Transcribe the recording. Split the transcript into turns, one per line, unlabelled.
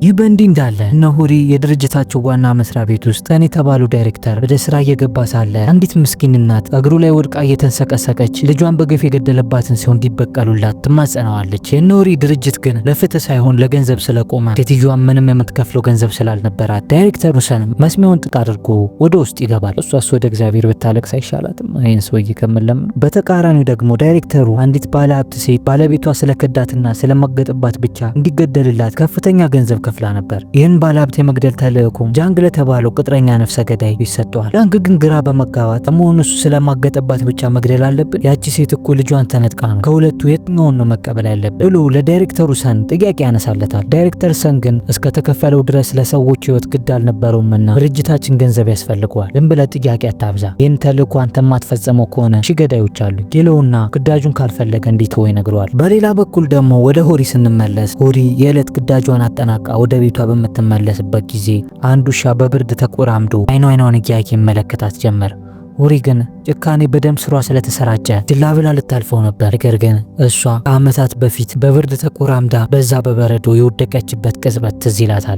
ይህ በእንዲህ እንዳለ እነ ሁሪ የድርጅታቸው ዋና መስሪያ ቤት ውስጥ ሰን የተባሉ ዳይሬክተር ወደ ስራ እየገባ ሳለ አንዲት ምስኪን እናት እግሩ ላይ ወድቃ እየተንሰቀሰቀች ልጇን በግፍ የገደለባትን ሰው እንዲበቀሉላት ትማጸነዋለች። የእነ ሁሪ ድርጅት ግን ለፍትህ ሳይሆን ለገንዘብ ስለቆመ ሴትዮዋን ምንም የምትከፍለው ገንዘብ ስላልነበራት ዳይሬክተሩ ሰን መስሚያውን ጥቅ አድርጎ ወደ ውስጥ ይገባል። እሷስ ወደ እግዚአብሔር ብታለቅስ አይሻላትም ይህን ሰውዬ ከምለምን? በተቃራኒው ደግሞ ዳይሬክተሩ አንዲት ባለሀብት ሴት ባለቤቷ ስለከዳትና ስለማገጥባት ብቻ እንዲገደልላት ከፍተኛ ገንዘብ ከፍላ ነበር። ይህን ባለሀብት የመግደል ተልእኮም ጃንግ ለተባለው ቅጥረኛ ነፍሰ ገዳይ ይሰጠዋል። ጃንግ ግን ግራ በመጋባት ለመሆኑ እሱ ስለማገጥባት ብቻ መግደል አለብን? ያቺ ሴት እኮ ልጇን ተነጥቃ ነው። ከሁለቱ የትኛውን ነው መቀበል ያለብን ብሎ ለዳይሬክተሩ ሰን ጥያቄ ያነሳለታል። ዳይሬክተር ሰን ግን እስከተከፈለው ድረስ ለሰዎች ህይወት ግድ አልነበረውምና ድርጅታችን ገንዘብ ያስፈልገዋል። ዝም ብለህ ጥያቄ አታብዛ። ይህን ተልእኮ አንተ ማትፈጸመው ከሆነ ሺህ ገዳዮች አሉ ይለውና ግዳጁን ካልፈለገ እንዲተው ይነግረዋል። በሌላ በኩል ደግሞ ወደ ሁሪ ስንመለስ ሁሪ የዕለት ግዳጇን አጠናቃ ወደ ቤቷ በምትመለስበት ጊዜ አንድ ውሻ በብርድ ተቆራምዶ አይኗን እያየ ይመለከታት ጀመር። ሁሪ ግን ጭካኔ በደም ስሯ ስለተሰራጨ ችላ ብላ ልታልፈው ነበር። ነገር ግን እሷ ከዓመታት በፊት በብርድ ተቆራምዳ በዛ በበረዶ የወደቀችበት ቅጽበት ትዝ ይላታል።